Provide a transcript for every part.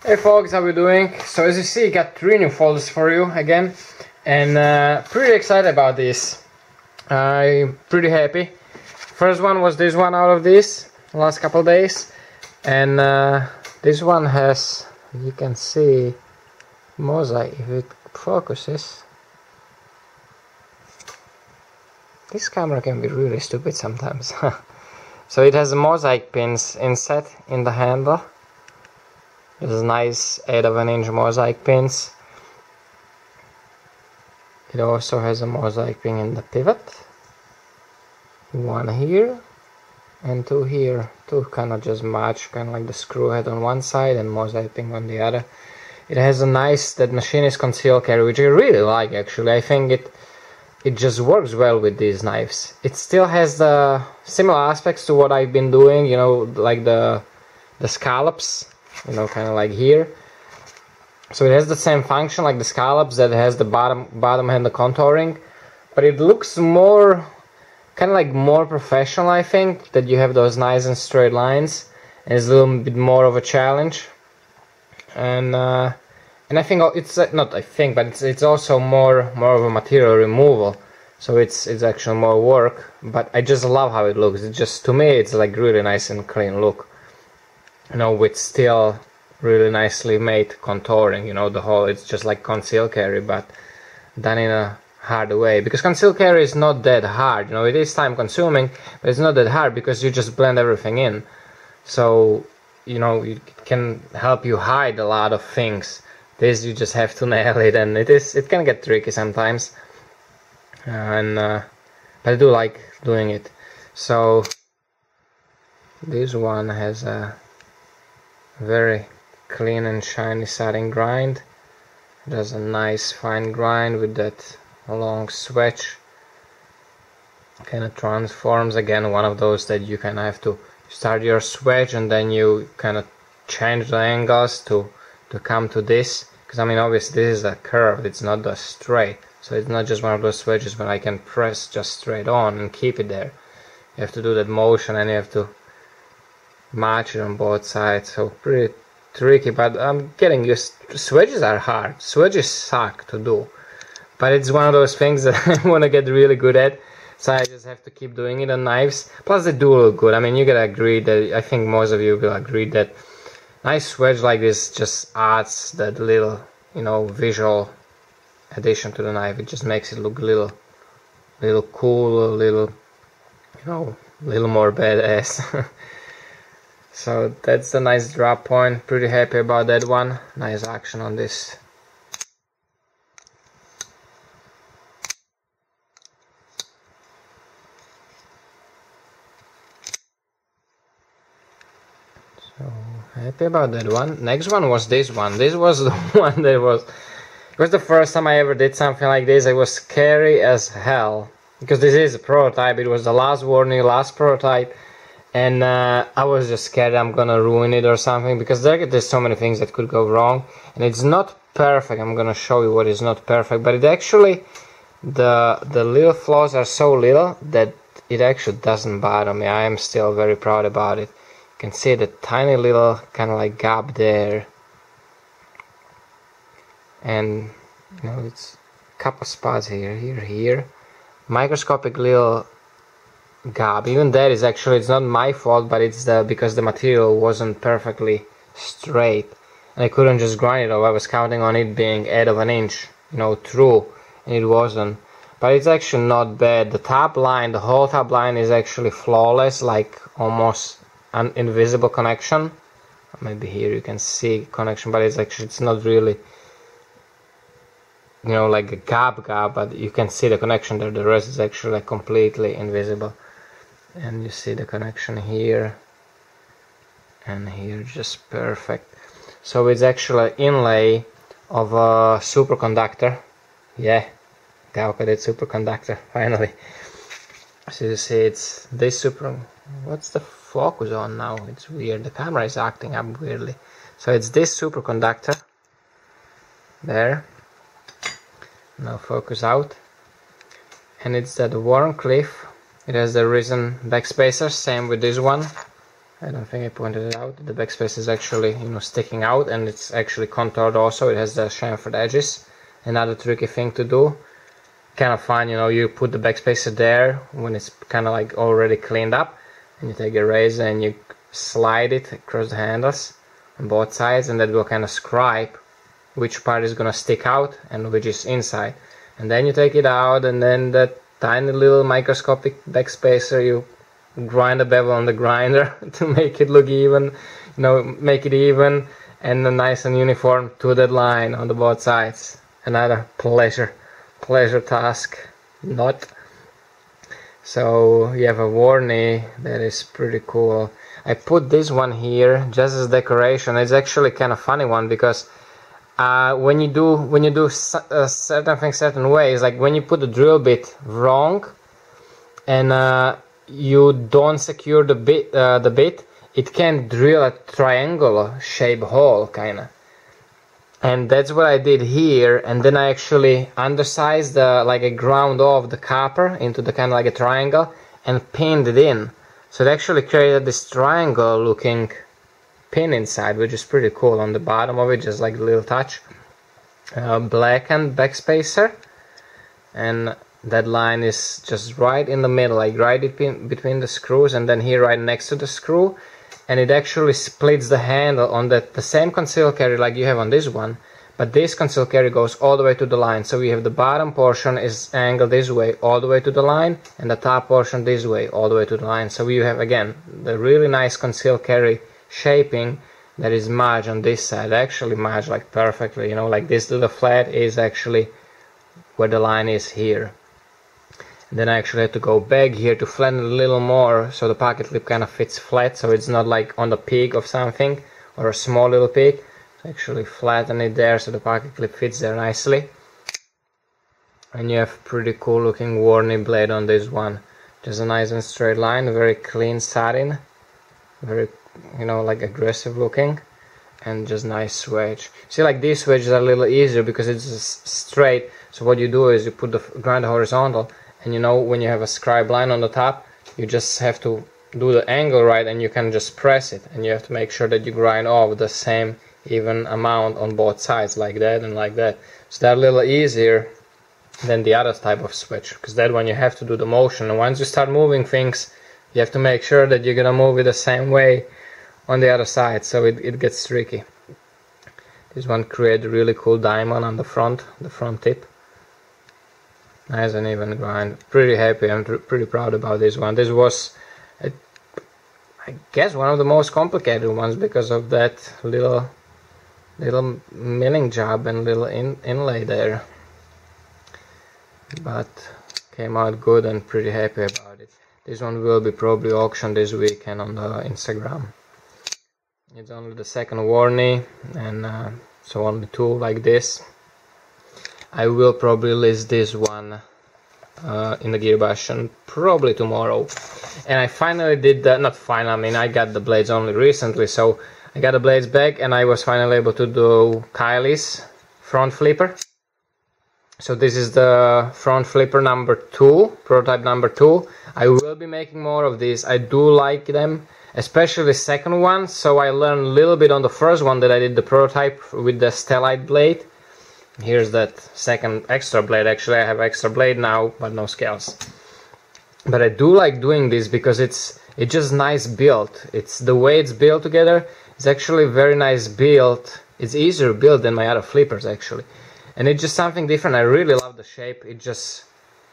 Hey folks, how we doing? So as you see, got 3 new folders for you again, and pretty excited about this. I'm pretty happy. First one was this one out of this last couple days, and this one has, you can see, Mosaic. If it focuses, this camera can be really stupid sometimes. So it has Mosaic pins inset in the handle. There's nice 1/8" Mosaic pins. It also has a Mosaic pin in the pivot. One here and 2 here. 2 kind of just match, kind of like the screw head on one side and Mosaic pin on the other. It has a nice, that machinist conceal carry, which I really like actually. I think it just works well with these knives. It still has the similar aspects to what I've been doing, you know, like the scallops. You know, kind of like here. So it has the same function like the scallops, that has the bottom handle contouring, but it looks more kind of like more professional. I think that you have those nice and straight lines, and it's a little bit more of a challenge. And I think it's not I think, but it's also more of a material removal. So it's actually more work, but I just love how it looks. It just, to me, it's like really nice and clean look. You know, with still really nicely made contouring, you know, the whole, it's just like conceal carry, but done in a hard way, because conceal carry is not that hard, you know, it is time consuming, but it's not that hard because you just blend everything in. So, you know, it can help you hide a lot of things. This, you just have to nail it, and it can get tricky sometimes, but I do like doing it. So this one has a very clean and shiny satin grind. It has a nice fine grind with that long switch. Kind of transforms, again, one of those that you kind of have to start your switch and then you kind of change the angles to come to this, because I mean obviously this is a curve, it's not a straight, so it's not just one of those switches where I can press just straight on and keep it there. You have to do that motion and you have to match it on both sides, so pretty tricky, but I'm getting used. Swedges are hard, swedges suck to do, but it's one of those things that I want to get really good at, so I just have to keep doing it on knives. Plus they do look good. I mean, you gotta agree that, I think most of you will agree that nice swedge like this just adds that little, you know, visual addition to the knife. It just makes it look little cool, a little, you know, a little more badass. So that's a nice drop point, pretty happy about that one. Nice action on this. So happy about that one. Next one was this one. This was the one that it was the first time I ever did something like this. I was scary as hell, because this is a prototype. It was the last warning, last prototype. And I was just scared I'm gonna ruin it or something, because there's so many things that could go wrong, and it's not perfect. I'm gonna show you what is not perfect, but it actually, the little flaws are so little that it actually doesn't bother me. I am still very proud about it. You can see the tiny little kind of like gap there, and you know, it's a couple spots here, microscopic little gap. Even that is actually, it's not my fault, but it's because the material wasn't perfectly straight and I couldn't just grind it off. I was counting on it being 1/8", you know, true, and it wasn't. But it's actually not bad. The top line, the whole top line is actually flawless, like almost an invisible connection. Maybe here you can see connection, but it's not really, you know, like a gap, but you can see the connection there. The rest is actually like completely invisible. And you see the connection here and here, just perfect. So it's actually an inlay of a superconductor. Yeah, Gavko did superconductor, finally. So you see it's this what's the focus on now? It's weird, the camera is acting up weirdly. So it's this superconductor there. Now focus out. And it's that Warncliffe. It has the resin backspacer, same with this one. I don't think I pointed it out. The backspace is actually, you know, sticking out, and it's actually contoured also. It has the chamfered edges. Another tricky thing to do. Kind of fun, you know, you put the backspacer there when it's kind of like already cleaned up, and you take a razor and you slide it across the handles on both sides, and that will kind of scribe which part is gonna stick out and which is inside. And then you take it out, and then that tiny little microscopic backspacer, you grind the bevel on the grinder to make it look even, you know, make it even and nice and uniform to that line on the both sides. Another pleasure task. Not. So you have a warning that is pretty cool. I put this one here just as decoration. It's actually kind of funny one, because when you do certain things certain ways, like when you put the drill bit wrong and you don't secure the bit, it can drill a triangular shape hole kinda. And that's what I did here, and then I actually undersized like I ground off the copper into the kind of like a triangle and pinned it in. So it actually created this triangle looking pin inside, which is pretty cool. On the bottom of it, just like a little touch. Blackened backspacer, and that line is just right in the middle, like right between the screws, and then here right next to the screw. And it actually splits the handle on the same conceal carry like you have on this one, but this conceal carry goes all the way to the line. So we have the bottom portion is angled this way all the way to the line, and the top portion this way all the way to the line. So you have again the really nice conceal carry shaping that is merged on this side, actually merged like perfectly, you know, like this little flat is actually where the line is here. And then I actually had to go back here to flatten it a little more so the pocket clip kind of fits flat, so it's not like on the peak of something or a small little peak. So actually flatten it there so the pocket clip fits there nicely. And you have pretty cool looking Warney blade on this one. Just a nice and straight line, very clean satin, very, you know, like aggressive looking, and just nice swedge. See, like these swedges are a little easier because it's just straight. So what you do is you put the grinder horizontal, and you know, when you have a scribe line on the top, you just have to do the angle right, and you can just press it, and you have to make sure that you grind off the same even amount on both sides, like that and like that. So that's a little easier than the other type of switch, because that one you have to do the motion, and once you start moving things, you have to make sure that you're gonna move it the same way on the other side, so it gets tricky. This one created a really cool diamond on the front tip. Nice and even grind. Pretty happy. I'm pretty proud about this one. This was, I guess, one of the most complicated ones because of that little milling job and little inlay there. But came out good and pretty happy about it. This one will be probably auctioned this weekend on the Instagram. It's only the second Warney, and so only two like this. I will probably list this one in the gearbox probably tomorrow. And I finally did that, not finally, I mean I got the blades only recently, so I got the blades back and I was finally able to do Kylie's front flipper. So this is the front flipper number 2, prototype number 2. I will be making more of these. I do like them, especially the second one, so I learned a little bit on the first one that I did the prototype with the Stellite blade. Here's that second extra blade. Actually I have extra blade now, but no scales. But I do like doing this because it's just nice built. It's the way it's built together. It's actually very nice built. It's easier built than my other flippers actually. And it's just something different. I really love the shape. It's just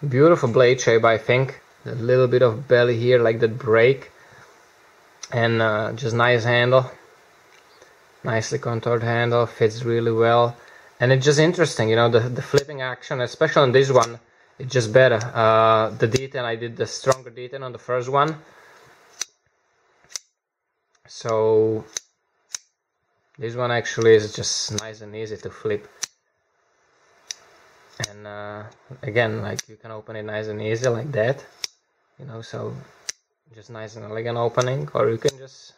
beautiful blade shape, I think. A little bit of belly here, like that break. And just nice handle. Nicely contoured handle. Fits really well. And it's just interesting, you know, the flipping action, especially on this one, it's just better. The detent, I did the stronger detent on the first one. So this one actually is just nice and easy to flip. And again, like you can open it nice and easy like that, you know, so just nice and elegant opening, or you can just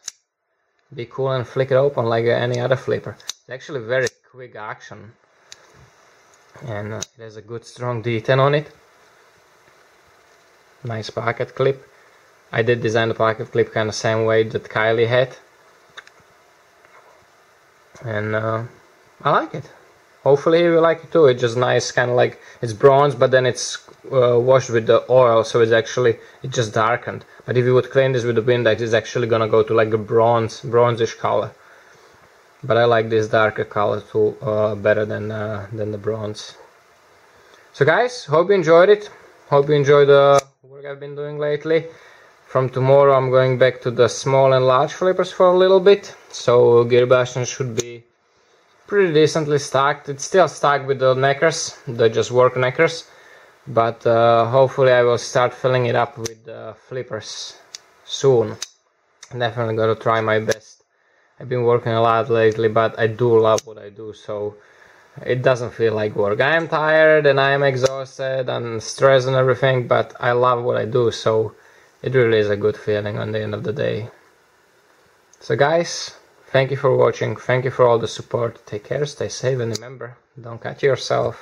be cool and flick it open like any other flipper. It's actually very quick action, and it has a good strong detent on it. Nice pocket clip. I did design the pocket clip kind of same way that Kylie had, and I like it. Hopefully you will like it too. It's just nice, kind of like it's bronze, but then it's washed with the oil, so it's just darkened. But if you would clean this with the Windex, it's actually gonna go to like a bronzish color. But I like this darker color too, better than the bronze. So guys, hope you enjoyed it. Hope you enjoyed the work I've been doing lately. From tomorrow I'm going back to the small and large flippers for a little bit. So gear bastion should be pretty decently stacked. It's still stacked with the neckers, the just work neckers. But hopefully I will start filling it up with flippers soon. Definitely gonna try my best. I've been working a lot lately, but I do love what I do, so it doesn't feel like work. I am tired and I am exhausted and stressed and everything, but I love what I do, so it really is a good feeling on the end of the day. So guys, thank you for watching, thank you for all the support. Take care, stay safe, and remember, don't cut yourself.